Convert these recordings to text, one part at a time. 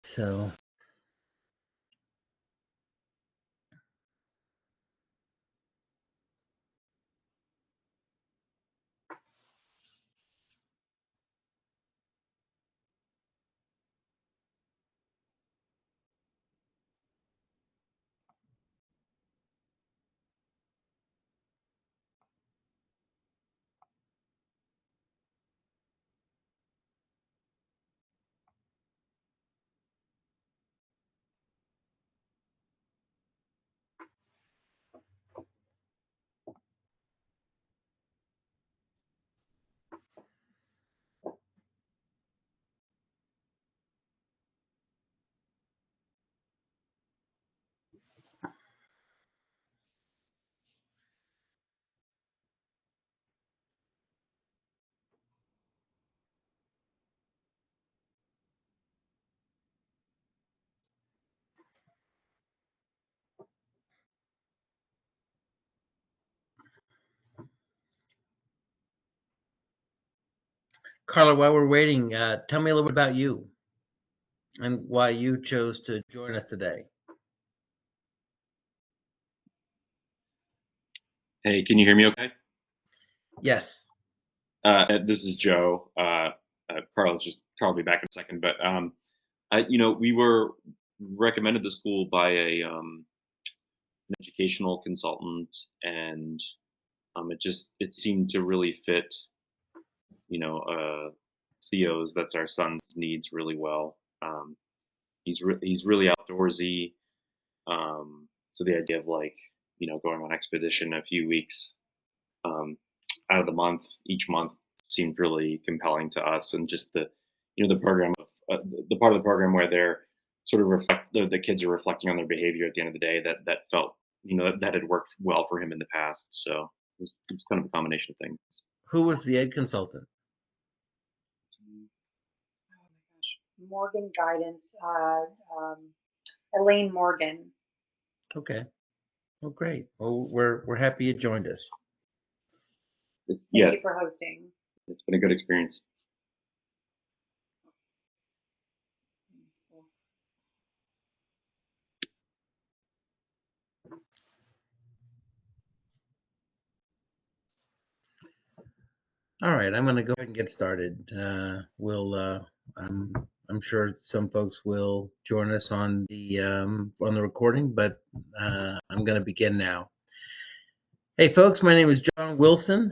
So, Carla, while we're waiting, tell me a little bit about you and why you chose to join us today. Hey, can you hear me okay? Yes. This is Joe. Carl will be back in a second, but we were recommended the school by an educational consultant, and it seemed to really fit, Theo's, that's our son's, needs really well. He's really outdoorsy, so the idea of, like, going on expedition a few weeks um, out of each month seemed really compelling to us, and just the program of the part of the program where they're sort of the kids are reflecting on their behavior at the end of the day, that felt, that had worked well for him in the past. So it was kind of a combination of things. Who was the ed consultant? Oh my gosh. Morgan Guidance, Elaine Morgan. Okay. Well, great. Well, we're happy you joined us. Thank you for hosting. It's been a good experience. All right, I'm going to go ahead and get started. I'm sure some folks will join us on the recording, but I'm going to begin now. Hey, folks, my name is John Willson.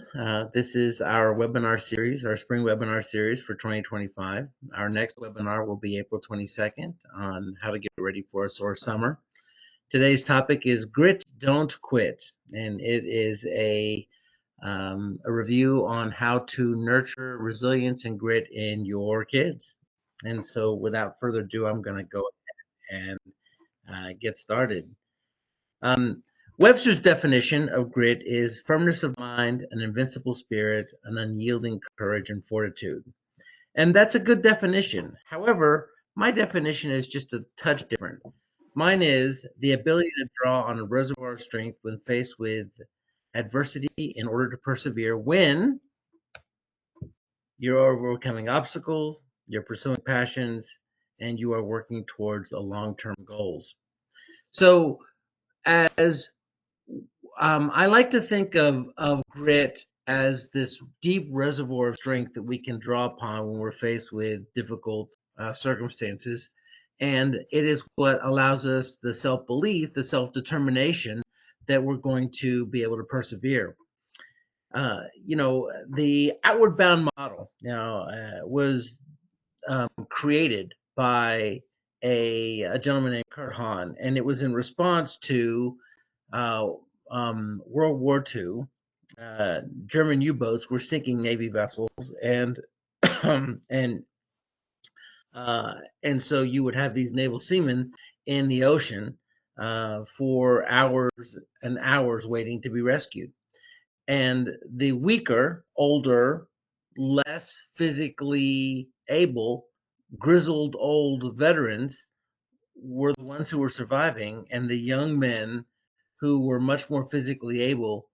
This is our webinar series, our spring webinar series for 2025. Our next webinar will be April 22nd on how to get ready for a SOAR summer. Today's topic is Grit, Don't Quit, and it is a review on how to nurture resilience and grit in your kids. And so without further ado, I'm going to go ahead and get started. Webster's definition of grit is firmness of mind, an invincible spirit, an unyielding courage and fortitude. And that's a good definition. However, my definition is just a touch different. Mine is the ability to draw on a reservoir of strength when faced with adversity in order to persevere when you're overcoming obstacles, you're pursuing passions, and you are working towards a long-term goals. So as I like to think of grit as this deep reservoir of strength that we can draw upon when we're faced with difficult circumstances. And it is what allows us the self-belief, the self-determination that we're going to be able to persevere. The outward bound model was created by a gentleman named Kurt Hahn, and it was in response to World War II. German U-boats were sinking Navy vessels, and and so you would have these naval seamen in the ocean for hours and hours waiting to be rescued. And the weaker, older, less physically able, grizzled old veterans were the ones who were surviving, and the young men who were much more physically able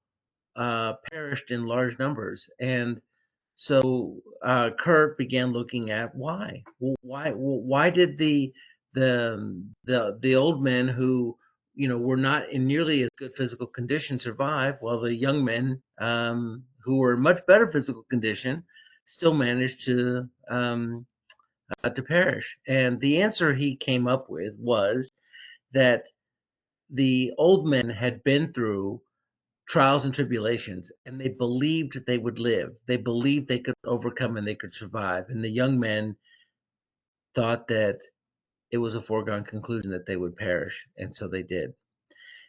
perished in large numbers. And so Kurt began looking at why. Well, why did the the old men who were not in nearly as good physical condition survive, while the young men who were in much better physical condition still managed to perish. And the answer he came up with was that the old men had been through trials and tribulations, and they believed they would live. They believed they could overcome and they could survive. And the young men thought that it was a foregone conclusion that they would perish, and so they did.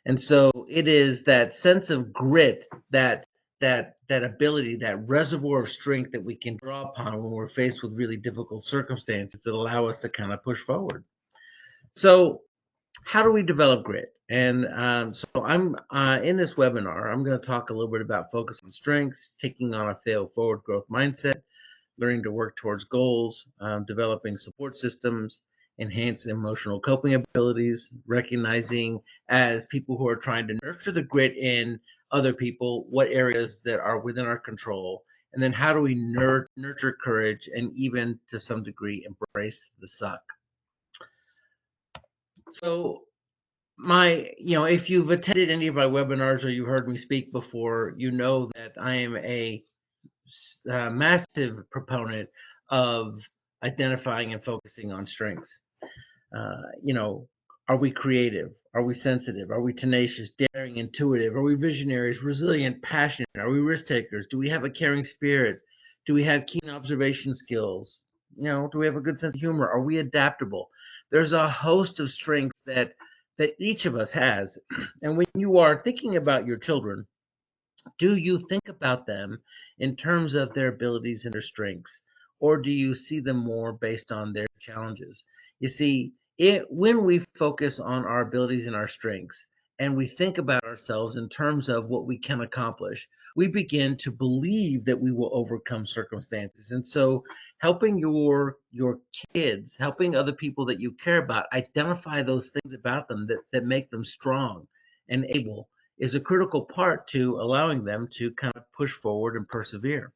And so it is that sense of grit, that ability, that reservoir of strength that we can draw upon when we're faced with really difficult circumstances that allow us to kind of push forward. So how do we develop grit? And so I'm in this webinar, I'm going to talk a little bit about focus on strengths, taking on a fail forward growth mindset, learning to work towards goals, developing support systems, enhance emotional coping abilities, recognizing as people who are trying to nurture the grit in other people, what areas that are within our control, and then how do we nurture courage and even to some degree embrace the suck. So if you've attended any of my webinars or you've heard me speak before, you know that I am a massive proponent of identifying and focusing on strengths. Are we creative? Are we sensitive? Are we tenacious, daring, intuitive? Are we visionaries, resilient, passionate? Are we risk takers? Do we have a caring spirit? Do we have keen observation skills? Do we have a good sense of humor? Are we adaptable? There's a host of strengths that each of us has. And when you are thinking about your children, do you think about them in terms of their abilities and their strengths, or do you see them more based on their challenges? You see, when we focus on our abilities and our strengths, and we think about ourselves in terms of what we can accomplish, we begin to believe that we will overcome circumstances. And so helping your kids, helping other people that you care about, identify those things about them that make them strong and able is a critical part to allowing them to kind of push forward and persevere.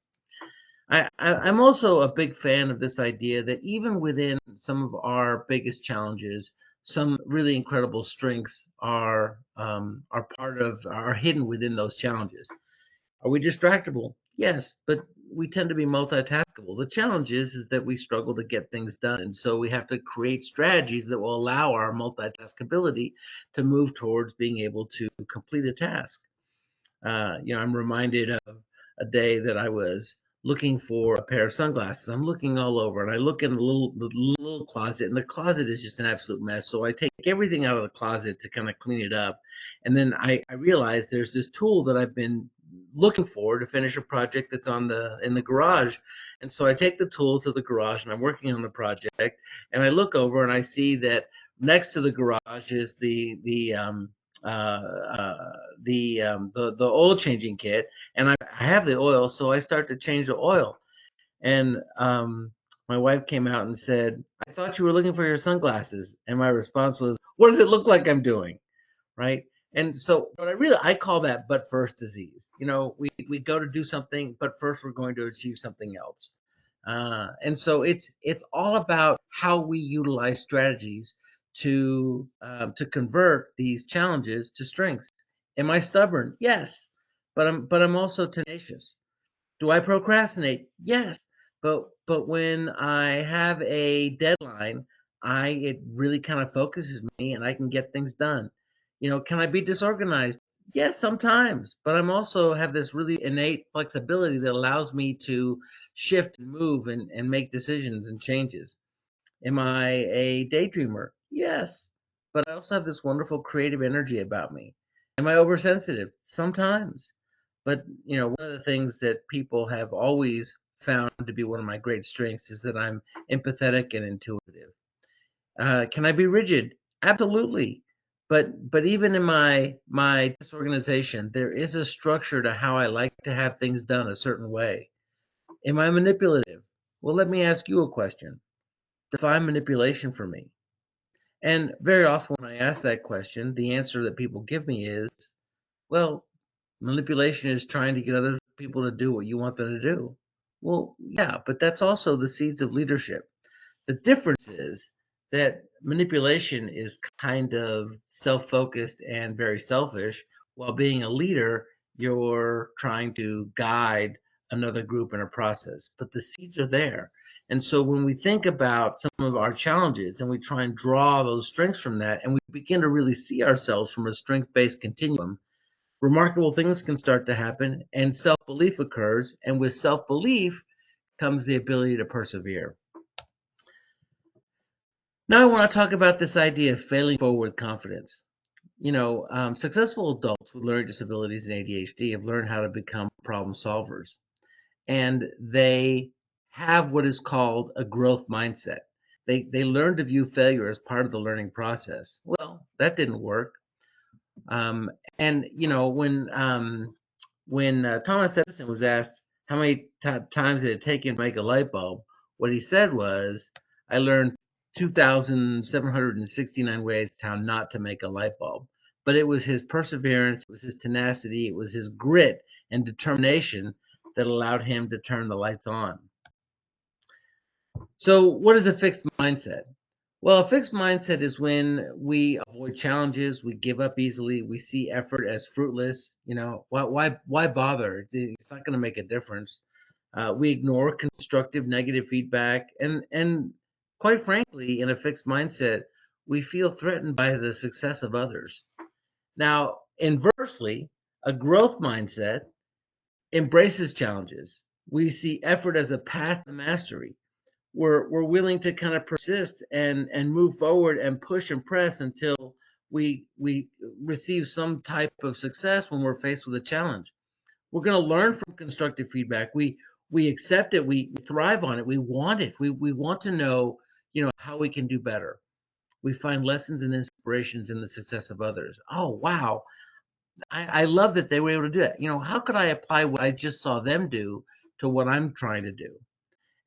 I'm also a big fan of this idea that even within some of our biggest challenges, some really incredible strengths are hidden within those challenges. Are we distractible? Yes, but we tend to be multitaskable. The challenge is that we struggle to get things done. And so we have to create strategies that will allow our multitaskability to move towards being able to complete a task. I'm reminded of a day that I was looking for a pair of sunglasses. I'm looking all over, and I look in the little closet, and the closet is just an absolute mess. So I take everything out of the closet to kind of clean it up. And then I realize there's this tool that I've been looking for to finish a project that's in the garage. And so I take the tool to the garage, and I'm working on the project, and I look over and I see that next to the garage is the oil changing kit, and I have the oil, so I start to change the oil. And my wife came out and said, "I thought you were looking for your sunglasses." And my response was, "What does it look like I'm doing?" Right? And so I call that but first disease. We go to do something, but first we're going to achieve something else. And so it's all about how we utilize strategies to convert these challenges to strengths. Am I stubborn? Yes, but I'm also tenacious. Do I procrastinate? Yes, but when I have a deadline, it really kind of focuses me, and I can get things done. Can I be disorganized? Yes, sometimes, but I'm also have this really innate flexibility that allows me to shift and move and make decisions and changes. Am I a daydreamer? Yes, but I also have this wonderful creative energy about me. Am I oversensitive? Sometimes. But, one of the things that people have always found to be one of my great strengths is that I'm empathetic and intuitive. Can I be rigid? Absolutely. But even in my disorganization, there is a structure to how I like to have things done a certain way. Am I manipulative? Well, let me ask you a question. Define manipulation for me. And very often when I ask that question, the answer that people give me is, well, manipulation is trying to get other people to do what you want them to do. Well, yeah, but that's also the seeds of leadership. The difference is that manipulation is kind of self-focused and very selfish, while being a leader, you're trying to guide another group in a process. But the seeds are there. And so when we think about some of our challenges and we try and draw those strengths from that, and we begin to really see ourselves from a strength-based continuum, remarkable things can start to happen and self-belief occurs. And with self-belief comes the ability to persevere. Now I want to talk about this idea of failing forward confidence. Successful adults with learning disabilities and ADHD have learned how to become problem solvers, and they have what is called a growth mindset. They learn to view failure as part of the learning process. Well, that didn't work. And when Thomas Edison was asked how many times did it take him to make a light bulb, what he said was, "I learned 2,769 ways how not to make a light bulb." But it was his perseverance, it was his tenacity, it was his grit and determination that allowed him to turn the lights on. So, what is a fixed mindset? Well, a fixed mindset is when we avoid challenges, we give up easily, we see effort as fruitless. Why bother? It's not going to make a difference. We ignore constructive negative feedback, and quite frankly, in a fixed mindset, we feel threatened by the success of others. Now, inversely, a growth mindset embraces challenges. We see effort as a path to mastery. We're willing to kind of persist and move forward and push and press until we receive some type of success when we're faced with a challenge. We're going to learn from constructive feedback. We accept it. We thrive on it. We want it. We want to know, how we can do better. We find lessons and inspirations in the success of others. Oh, wow. I love that they were able to do that. How could I apply what I just saw them do to what I'm trying to do?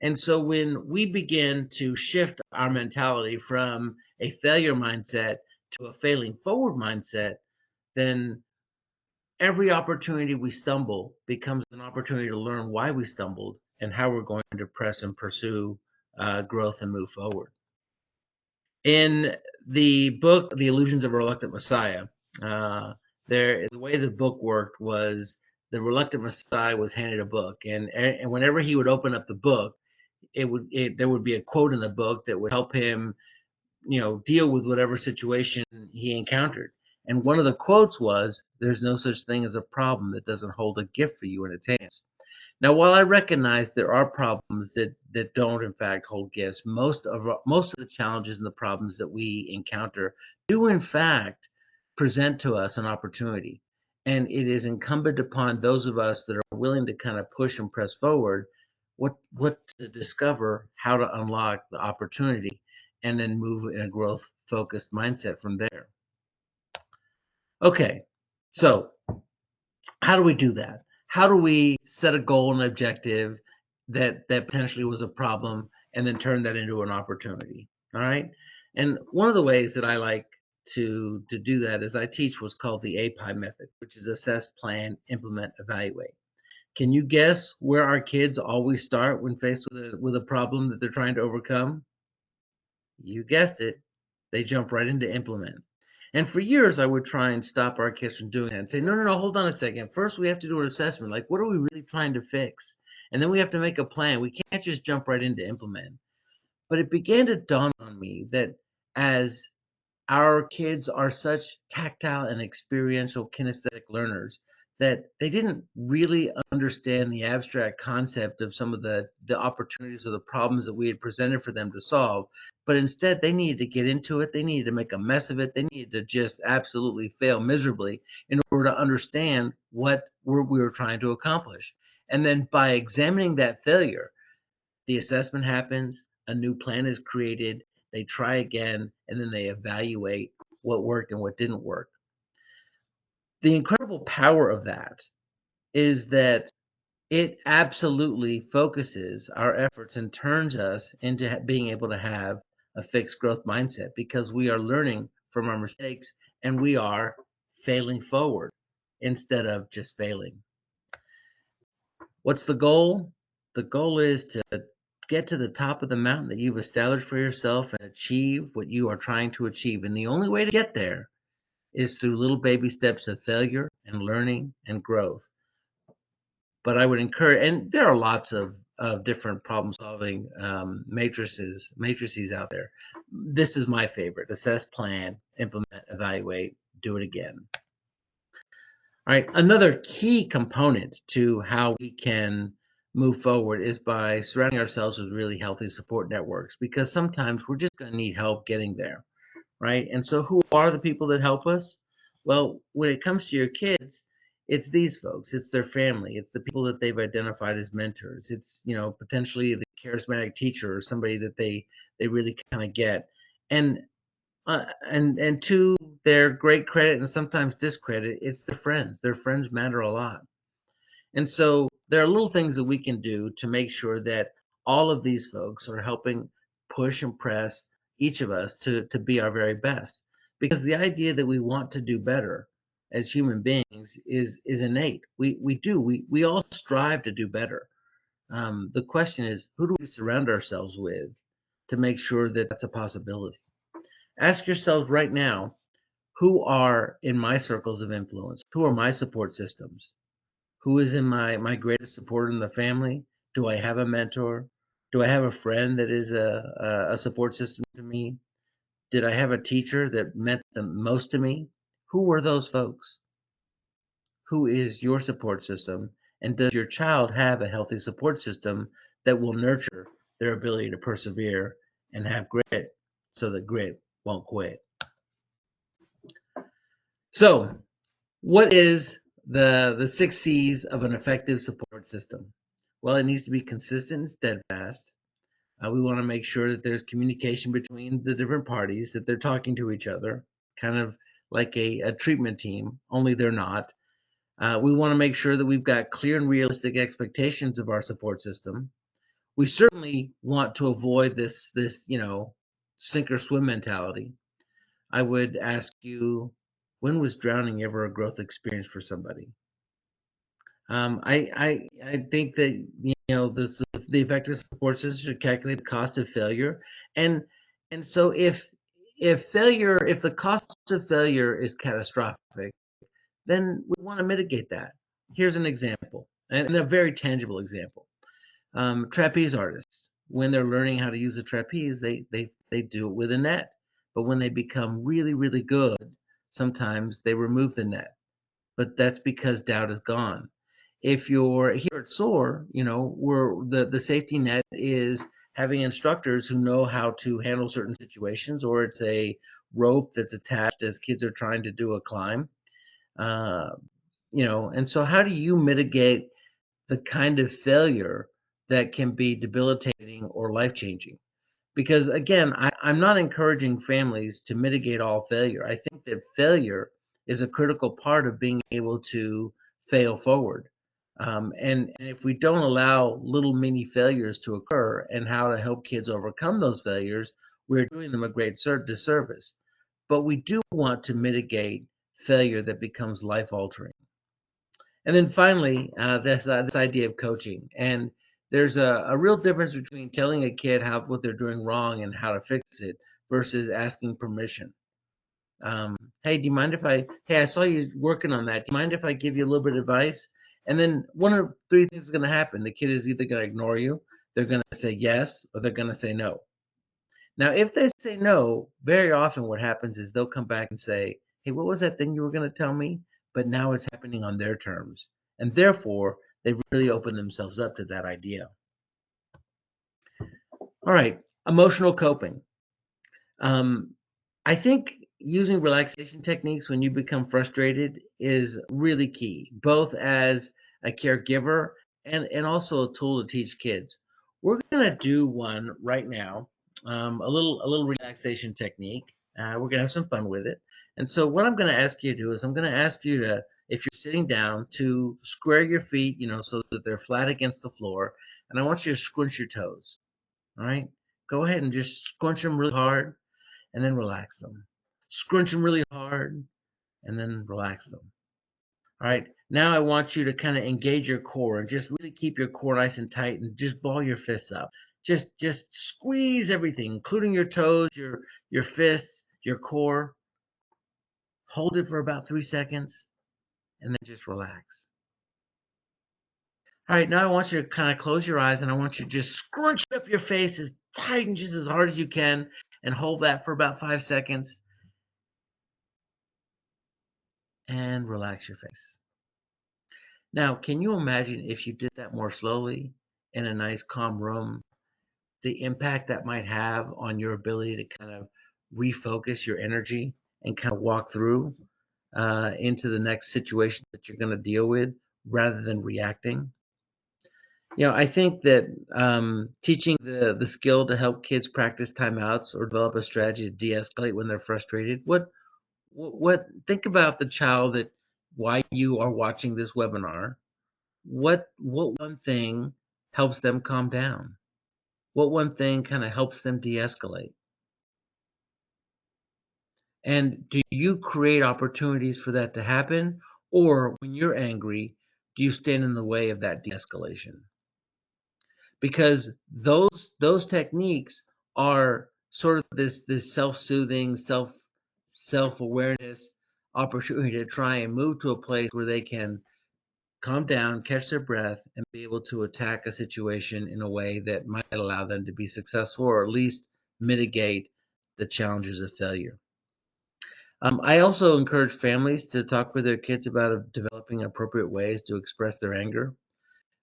And so when we begin to shift our mentality from a failure mindset to a failing forward mindset, then every opportunity we stumble becomes an opportunity to learn why we stumbled and how we're going to press and pursue growth and move forward. In the book, The Illusions of a Reluctant Messiah, the way the book worked was the reluctant Messiah was handed a book, and whenever he would open up the book, there would be a quote in the book that would help him, deal with whatever situation he encountered. And one of the quotes was, "There's no such thing as a problem that doesn't hold a gift for you in its hands." Now, while I recognize there are problems that don't in fact hold gifts, most of the challenges and the problems that we encounter do in fact present to us an opportunity. And it is incumbent upon those of us that are willing to kind of push and press forward, what to discover how to unlock the opportunity and then move in a growth focused mindset from there. Okay, so how do we do that? How do we set a goal and objective that potentially was a problem and then turn that into an opportunity? All right. And one of the ways that I like to do that is I teach what's called the API method, which is assess, plan, implement, evaluate. Can you guess where our kids always start when faced with a problem that they're trying to overcome? You guessed it. They jump right into implement. And for years, I would try and stop our kids from doing that and say, no, hold on a second. First, we have to do an assessment. Like, what are we really trying to fix? And then we have to make a plan. We can't just jump right into implement. But it began to dawn on me that as our kids are such tactile and experiential kinesthetic learners that they didn't really understand the abstract concept of some of the opportunities or the problems that we had presented for them to solve, but instead they needed to get into it, they needed to make a mess of it, they needed to just absolutely fail miserably in order to understand what we were trying to accomplish. And then by examining that failure, the assessment happens, a new plan is created, they try again, and then they evaluate what worked and what didn't work. The incredible power of that is that it absolutely focuses our efforts and turns us into being able to have a fixed growth mindset because we are learning from our mistakes and we are failing forward instead of just failing. What's the goal? The goal is to get to the top of the mountain that you've established for yourself and achieve what you are trying to achieve. And the only way to get there is through little baby steps of failure and learning and growth. But I would encourage, and there are lots of different problem solving matrices out there. This is my favorite: assess, plan, implement, evaluate, do it again. All right, another key component to how we can move forward is by surrounding ourselves with really healthy support networks, because sometimes we're just going to need help getting there, right? And so who are the people that help us? Well, when it comes to your kids, it's these folks, it's their family, it's the people that they've identified as mentors. It's, potentially the charismatic teacher or somebody that they really kind of get. And and to their great credit and sometimes discredit, it's their friends. Their friends matter a lot. And so there are little things that we can do to make sure that all of these folks are helping push and press each of us to be our very best. Because the idea that we want to do better as human beings is innate. We all strive to do better. The question is, who do we surround ourselves with to make sure that that's a possibility? Ask yourselves right now, who are in my circles of influence? Who are my support systems? Who is in my greatest support in the family? Do I have a mentor? Do I have a friend that is a support system to me? Did I have a teacher that meant the most to me? Who were those folks? Who is your support system? And does your child have a healthy support system that will nurture their ability to persevere and have grit so that grit won't quit? So, what is the 6 C's of an effective support system? Well, it needs to be consistent and steadfast. We want to make sure that there's communication between the different parties, that they're talking to each other, kind of like a treatment team, only they're not. We want to make sure that we've got clear and realistic expectations of our support system. We certainly want to avoid this sink or swim mentality. I would ask you, when was drowning ever a growth experience for somebody? I think that the effective support system should calculate the cost of failure, and so if the cost of failure is catastrophic, then we want to mitigate that. Here's an example, and a very tangible example. Trapeze artists, when they're learning how to use a trapeze, they do it with a net, but when they become really, really good, sometimes they remove the net, but that's because doubt is gone. If you're here at SOAR, where the safety net is having instructors who know how to handle certain situations, or it's a rope that's attached as kids are trying to do a climb. And so how do you mitigate the kind of failure that can be debilitating or life-changing? Because again, I'm not encouraging families to mitigate all failure. I think that failure is a critical part of being able to fail forward. And if we don't allow little mini failures to occur and how to help kids overcome those failures, we're doing them a great disservice. But we do want to mitigate failure that becomes life-altering. And then finally, this idea of coaching. And there's a real difference between telling a kid what they're doing wrong and how to fix it versus asking permission. Hey, do you mind if I saw you working on that. Do you mind if I give you a little bit of advice? And then one of three things is going to happen. The kid is either going to ignore you, they're going to say yes, or they're going to say no. Now, if they say no, very often what happens is they'll come back and say, hey, what was that thing you were going to tell me? But now it's happening on their terms. And therefore, they've really opened themselves up to that idea. All right, emotional coping. I think using relaxation techniques when you become frustrated is really key, both as a caregiver and also a tool to teach kids. We're going to do one right now, a little relaxation technique. We're going to have some fun with it. And so what I'm going to ask you to do is I'm going to ask you to, if you're sitting down, to square your feet, so that they're flat against the floor. And I want you to scrunch your toes. All right? Go ahead and just scrunch them really hard and then relax them. Scrunch them really hard and then relax them. All right, now I want you to kind of engage your core and just really keep your core nice and tight and just ball your fists up. Just squeeze everything, including your toes, your fists, your core. Hold it for about 3 seconds, and then just relax. All right, now I want you to kind of close your eyes, and I want you to just scrunch up your face as tight and just as hard as you can, and hold that for about 5 seconds, and relax your face. Now, can you imagine if you did that more slowly in a nice, calm room, the impact that might have on your ability to kind of refocus your energy and kind of walk through into the next situation that you're going to deal with rather than reacting? I think that teaching the skill to help kids practice timeouts or develop a strategy to de-escalate when they're frustrated. What think about the child that why you are watching this webinar. What one thing helps them calm down? What one thing kind of helps them de-escalate? And do you create opportunities for that to happen? Or when you're angry, do you stand in the way of that de-escalation? Because those techniques are sort of this self-soothing, self-awareness opportunity to try and move to a place where they can calm down, catch their breath, and be able to attack a situation in a way that might allow them to be successful or at least mitigate the challenges of failure. I also encourage families to talk with their kids about developing appropriate ways to express their anger.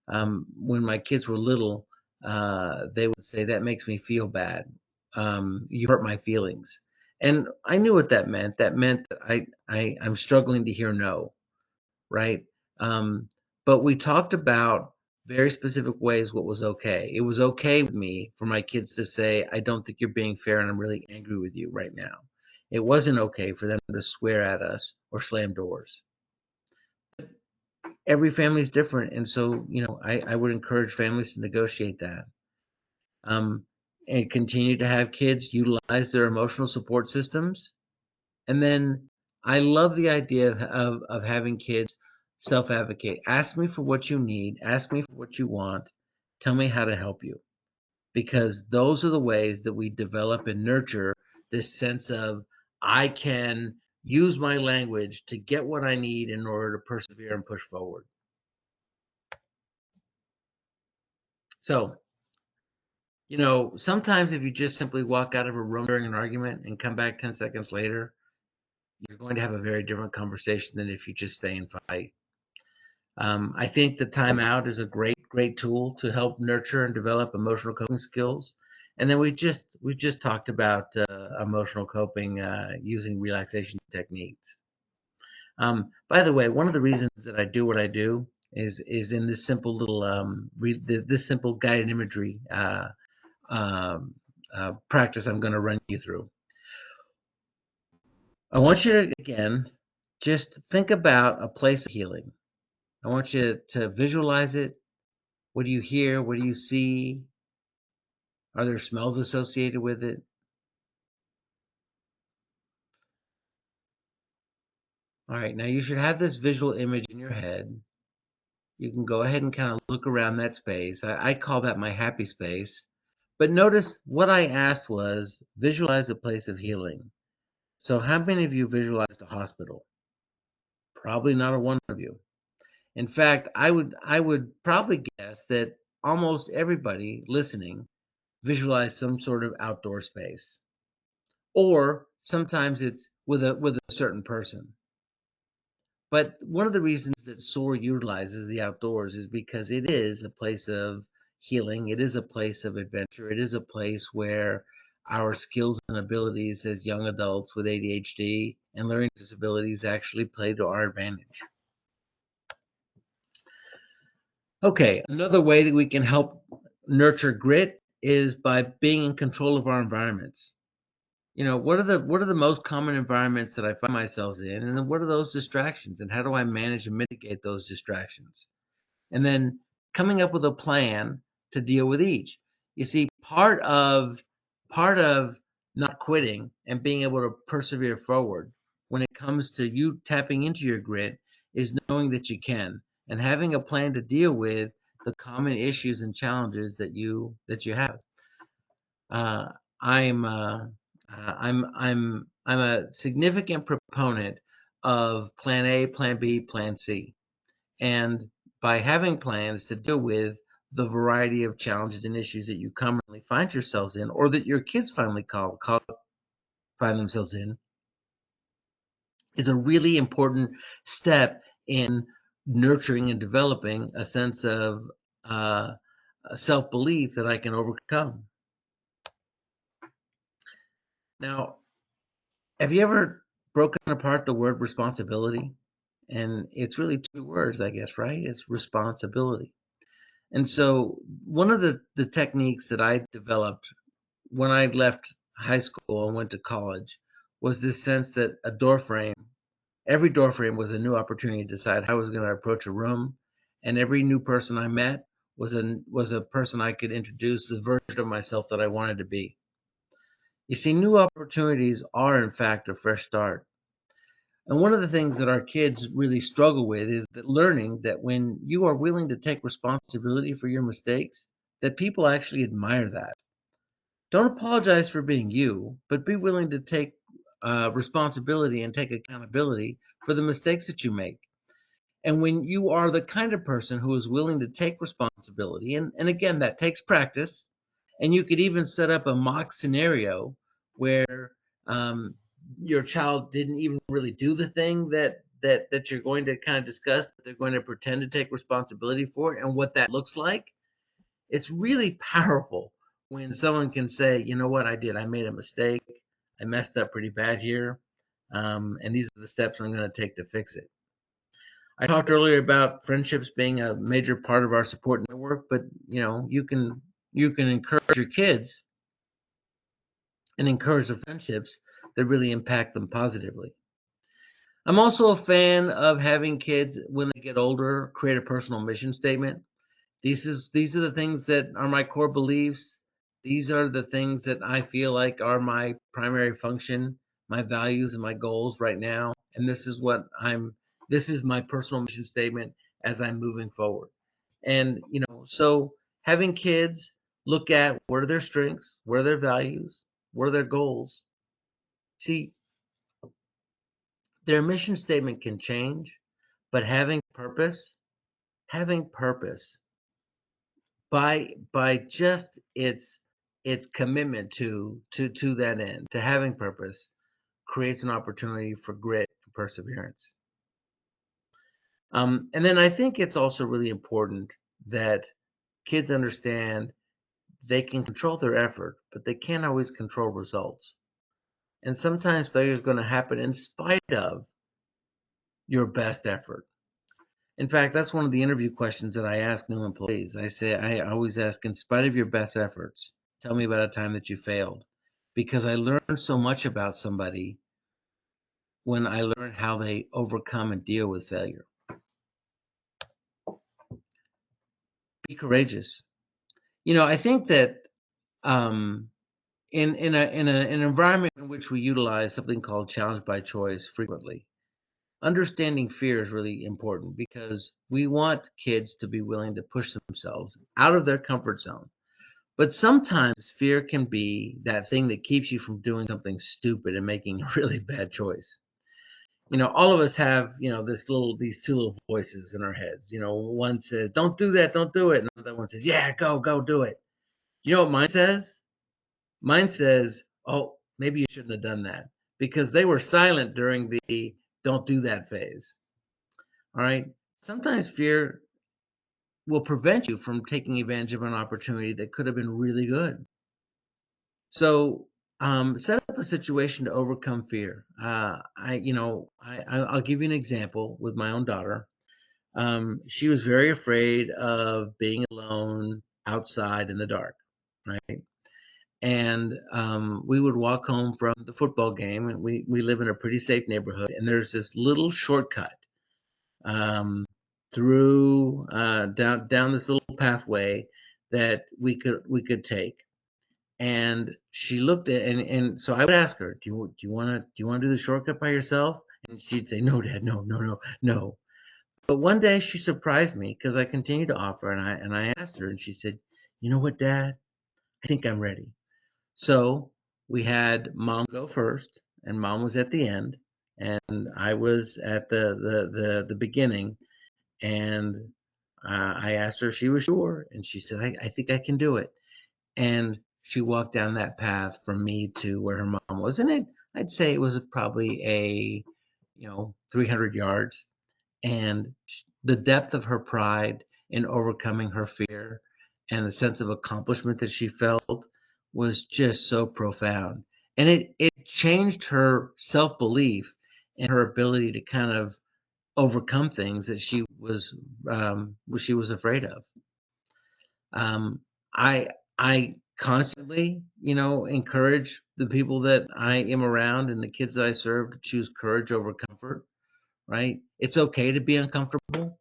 When my kids were little, they would say, "That makes me feel bad. You hurt my feelings." And I knew what that meant. That meant that I'm struggling to hear no, right? But we talked about very specific ways what was okay. It was okay with me for my kids to say, "I don't think you're being fair and I'm really angry with you right now." It wasn't okay for them to swear at us or slam doors. Every family is different, and so I would encourage families to negotiate that, um, and continue to have kids utilize their emotional support systems. And then I love the idea of having kids self-advocate. Ask me for what you need. Ask me for what you want. Tell me how to help you, because those are the ways that we develop and nurture this sense of I can use my language to get what I need in order to persevere and push forward. So, sometimes if you just simply walk out of a room during an argument and come back 10 seconds later, you're going to have a very different conversation than if you just stay and fight. I think the timeout is a great tool to help nurture and develop emotional coping skills. And then we just talked about emotional coping using relaxation techniques. By the way, one of the reasons that I do what I do is in this simple little this simple guided imagery practice I'm going to run you through. I want you to, again, just think about a place of healing. I want you to visualize it. What do you hear? What do you see? Are there smells associated with it? All right, now you should have this visual image in your head. You can go ahead and kind of look around that space. I call that my happy space. But notice what I asked was visualize a place of healing. So how many of you visualized a hospital? Probably not a one of you. In fact, I would probably guess that almost everybody listening visualize some sort of outdoor space, or sometimes it's with a certain person. But one of the reasons that SOAR utilizes the outdoors is because it is a place of healing. It is a place of adventure. It is a place where our skills and abilities as young adults with ADHD and learning disabilities actually play to our advantage. Okay, another way that we can help nurture grit is by being in control of our environments. What are the most common environments that I find myself in, and then what are those distractions, and how do I manage and mitigate those distractions? And then coming up with a plan to deal with each. You see, part of not quitting and being able to persevere forward when it comes to you tapping into your grit is knowing that you can and having a plan to deal with the common issues and challenges that you have. uh, I'm I'm a significant proponent of Plan A, Plan B, Plan C, and by having plans to deal with the variety of challenges and issues that you commonly find yourselves in, or that your kids finally find themselves in, is a really important step in nurturing and developing a sense of uh, self-belief that I can overcome. Now, have you ever broken apart the word responsibility? And it's really two words, I guess, right? It's responsibility. And so one of the techniques that I developed when I left high school and went to college was this sense that every door frame was a new opportunity to decide how I was going to approach a room, and every new person I met was a person I could introduce the version of myself that I wanted to be. You see, new opportunities are in fact a fresh start. And one of the things that our kids really struggle with is that learning that when you are willing to take responsibility for your mistakes, that people actually admire that. Don't apologize for being you, but be willing to take responsibility and take accountability for the mistakes that you make. And when you are the kind of person who is willing to take responsibility, and again, that takes practice, and you could even set up a mock scenario where um, your child didn't even really do the thing that you're going to kind of discuss, but they're going to pretend to take responsibility for it, and what that looks like. It's really powerful when someone can say, you know what, I made a mistake, I messed up pretty bad here, and these are the steps I'm going to take to fix it. I talked earlier about friendships being a major part of our support network, but you can encourage your kids and encourage the friendships that really impact them positively. I'm also a fan of having kids, when they get older, create a personal mission statement. These are the things that are my core beliefs. These are the things that I feel like are my primary function, my values and my goals right now. And this is my personal mission statement as I'm moving forward. And, so having kids look at what are their strengths, what are their values, what are their goals. See, their mission statement can change, but having purpose by just its commitment to that end, to having purpose, creates an opportunity for grit and perseverance. And then I think it's also really important that kids understand they can control their effort, but they can't always control results. And sometimes failure is going to happen in spite of your best effort. In fact, that's one of the interview questions that I ask new employees. I always ask, in spite of your best efforts, tell me about a time that you failed. Because I learn so much about somebody when I learn how they overcome and deal with failure. Be courageous. I think that in an environment in which we utilize something called challenge by choice frequently, understanding fear is really important because we want kids to be willing to push themselves out of their comfort zone. But sometimes fear can be that thing that keeps you from doing something stupid and making a really bad choice. All of us have, these two little voices in our heads. One says, don't do that, don't do it. And the other one says, yeah, go do it. You know what mine says? Mine says, oh, maybe you shouldn't have done that, because they were silent during the don't do that phase. All right. Sometimes fear will prevent you from taking advantage of an opportunity that could have been really good. So set up a situation to overcome fear. I'll give you an example with my own daughter. She was very afraid of being alone outside in the dark, right? And we would walk home from the football game, and we live in a pretty safe neighborhood, and there's this little shortcut um, through down this little pathway that we could take. And she looked at, and so I would ask her, do you want to do the shortcut by yourself? And she'd say, no, Dad, no, no, no, no. But one day she surprised me because I continued to offer, and I asked her, and she said, you know what, Dad, I think I'm ready. So we had mom go first, and mom was at the end, and I was at the beginning. And I asked her if she was sure, and she said, I think I can do it. And she walked down that path from me to where her mom was. And I'd say it was probably 300 yards. And the depth of her pride in overcoming her fear and the sense of accomplishment that she felt was just so profound. And it changed her self-belief and her ability to kind of overcome things that she was afraid of. Um, I I constantly, encourage the people that I am around and the kids that I serve to choose courage over comfort, right? It's okay to be uncomfortable.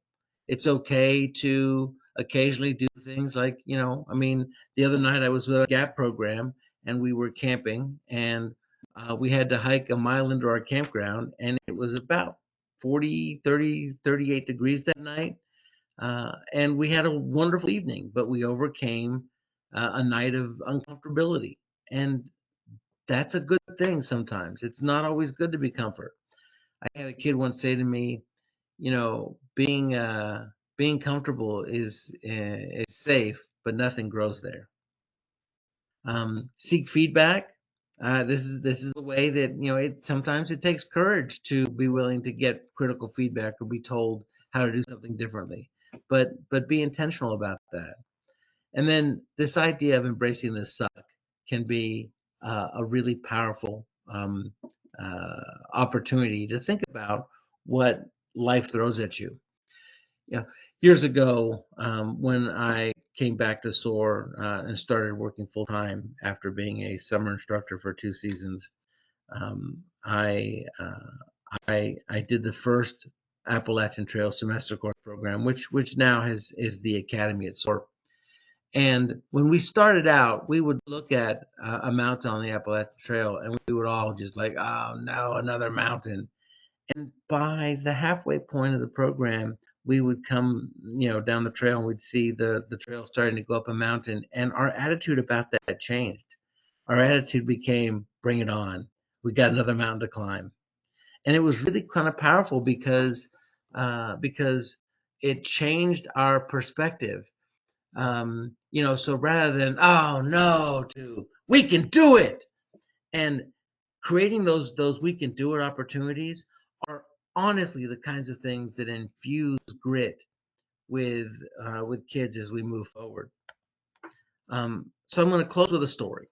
It's okay to occasionally do things like, the other night I was with a GAP program and we were camping, and we had to hike a mile into our campground, and it was about 40, 30, 38 degrees that night. And we had a wonderful evening, but we overcame a night of uncomfortability. And that's a good thing sometimes. It's not always good to be comfort. I had a kid once say to me, being comfortable is safe, but nothing grows there. Seek feedback. This is a way that it sometimes it takes courage to be willing to get critical feedback or be told how to do something differently. But be intentional about that. And then this idea of embracing the suck can be a really powerful opportunity to think about what life throws at you. Years ago, when I came back to SOAR and started working full time after being a summer instructor for 2 seasons, um, I, uh, I did the first Appalachian Trail semester course program, which now is the Academy at SOAR. And when we started out, we would look at a mountain on the Appalachian Trail, and we would all just like, oh no, another mountain. And by the halfway point of the program, we would come, down the trail, and we'd see the trail starting to go up a mountain, and our attitude about that changed. Our attitude became, bring it on. We got another mountain to climb. And it was really kind of powerful because it changed our perspective. So rather than, oh no, to we can do it, and creating those we can do it opportunities are honestly the kinds of things that infuse grit with kids as we move forward. So I'm going to close with a story,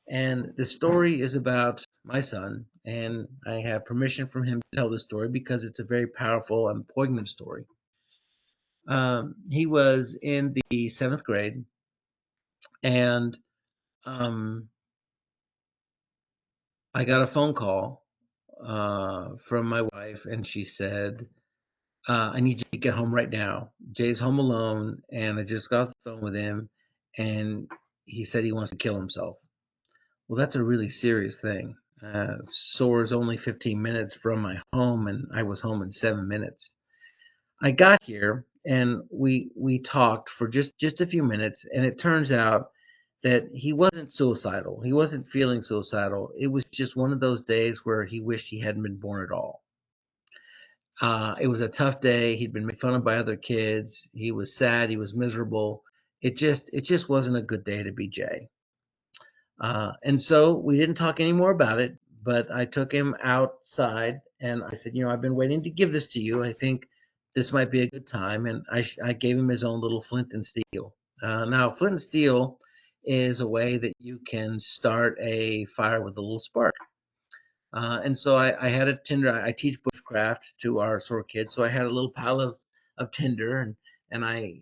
and the story is about my son, and I have permission from him to tell this story because it's a very powerful and poignant story. He was in the 7th grade, and I got a phone call from my wife, and she said, I need you to get home right now. Jay's home alone, and I just got off the phone with him, and he said he wants to kill himself. Well, that's a really serious thing. SOAR is only 15 minutes from my home, and I was home in 7 minutes. I got here, and we talked for just a few minutes, and it turns out that he wasn't suicidal. He wasn't feeling suicidal. It was just one of those days where he wished he hadn't been born at all. It was a tough day. He'd been made fun of by other kids. He was sad. He was miserable. It just wasn't a good day to be Jay. And so we didn't talk anymore about it, but I took him outside and I said, I've been waiting to give this to you. I think this might be a good time. And I gave him his own little flint and steel. Now, flint and steel is a way that you can start a fire with a little spark. And so I had a tinder. I teach bushcraft to our SOAR kids, so I had a little pile of tinder, and I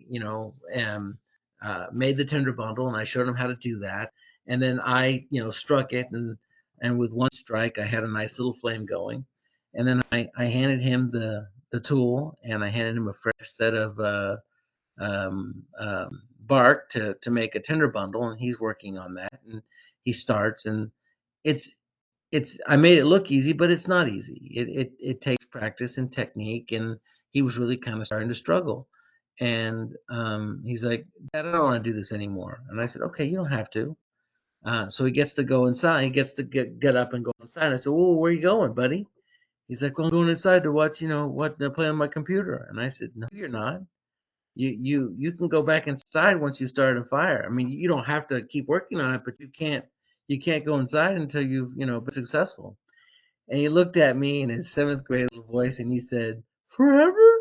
made the tinder bundle, and I showed them how to do that, and then I struck it, and with one strike I had a nice little flame going, and then I handed him the tool, and I handed him a fresh set of bark to make a tinder bundle, and he's working on that, and he starts, and it's I made it look easy, but it's not easy. It takes practice and technique, and he was really kind of starting to struggle. And he's like, Dad, I don't want to do this anymore. And I said, okay, you don't have to. So he gets to go inside. He gets to get up and go inside. I said, "Well, where are you going, buddy?" He's like, "Well, I'm going inside to watch, play on my computer." And I said, "No, you're not. You can go back inside once you start a fire. I mean, you don't have to keep working on it, but you can't go inside until you've been successful." And he looked at me in his seventh grade little voice, and he said, "Forever?"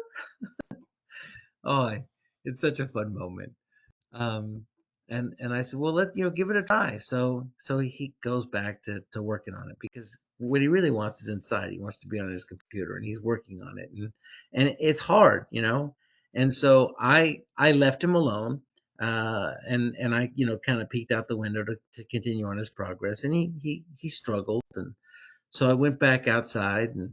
Oh, it's such a fun moment. Um, and I said, "Well, give it a try." So he goes back to working on it, because what he really wants is inside. He wants to be on his computer, and he's working on it, and it's hard. And so I left him alone, and I kind of peeked out the window to continue on his progress, and he struggled, and so I went back outside, and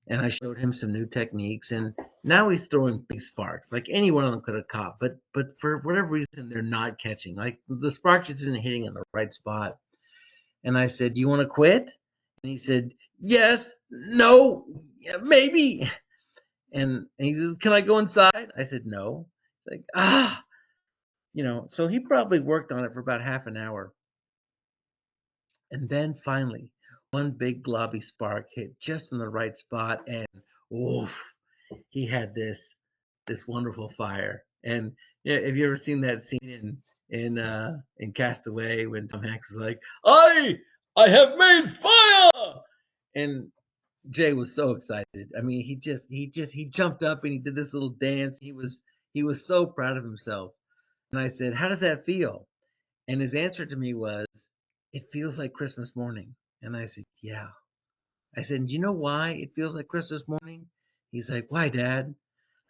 I showed him some new techniques, and now he's throwing big sparks. Like any one of them could have caught, but for whatever reason they're not catching. Like the spark just isn't hitting in the right spot. And I said, "Do you want to quit?" And he said, "Yes, no, yeah, maybe." And he says, "Can I go inside?" I said, "No." It's like, so he probably worked on it for about half an hour. And then finally, one big globby spark hit just in the right spot, and oof, he had this wonderful fire. And yeah, have you ever seen that scene in Castaway when Tom Hanks was like, "I have made fire," and Jay was so excited. I mean, he jumped up and he did this little dance. He was so proud of himself. And I said, "How does that feel?" And his answer to me was, "It feels like Christmas morning." And I said, "Yeah." I said, "Do you know why it feels like Christmas morning?" He's like, "Why, Dad?"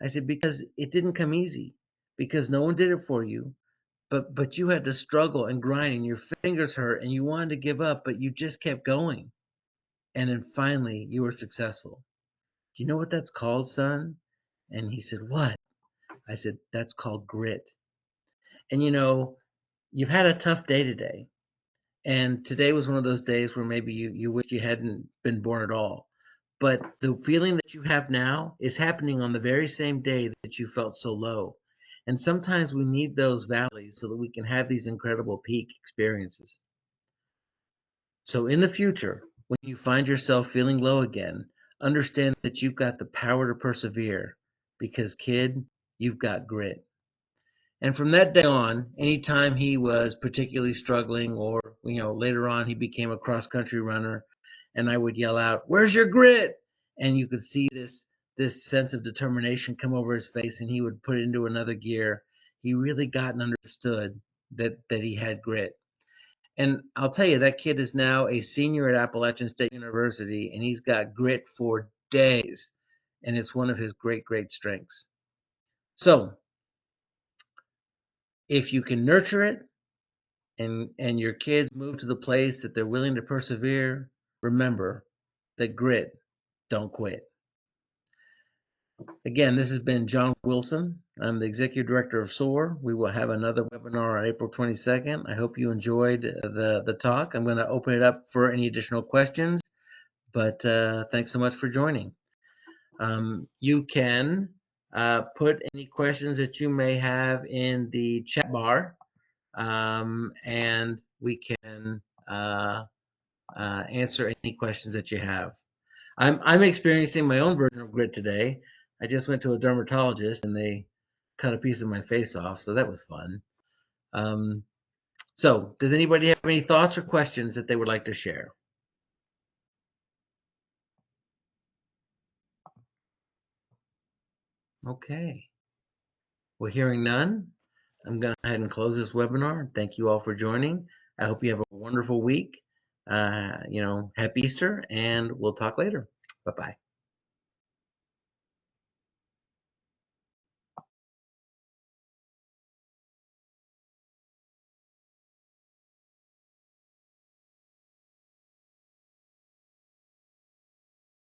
I said, "Because it didn't come easy. Because no one did it for you. But you had to struggle and grind, and your fingers hurt, and you wanted to give up, but you just kept going. And then finally you were successful. Do you know what that's called, son?" And he said, "What?" I said, "That's called grit." And you've had a tough day today. And today was one of those days where maybe you wish you hadn't been born at all. But the feeling that you have now is happening on the very same day that you felt so low. And sometimes we need those valleys so that we can have these incredible peak experiences. So in the future, when you find yourself feeling low again, understand that you've got the power to persevere, because, kid, you've got grit. And from that day on, anytime he was particularly struggling, or later on he became a cross-country runner, and I would yell out, "Where's your grit?" And you could see this sense of determination come over his face, and he would put it into another gear. He really got and understood that he had grit. And I'll tell you, that kid is now a senior at Appalachian State University, and he's got grit for days, and it's one of his great, great strengths. So if you can nurture it, and your kids move to the place that they're willing to persevere, remember that grit don't quit. Again, this has been John Willson. I'm the Executive Director of SOAR. We will have another webinar on April 22nd. I hope you enjoyed the talk. I'm going to open it up for any additional questions, but thanks so much for joining. You can put any questions that you may have in the chat bar, and we can answer any questions that you have. I'm experiencing my own version of grit today. I just went to a dermatologist and they cut a piece of my face off, so that was fun. So does anybody have any thoughts or questions that they would like to share? Okay. Well, hearing none, I'm going to go ahead and close this webinar. Thank you all for joining. I hope you have a wonderful week. Happy Easter, and we'll talk later. Bye-bye.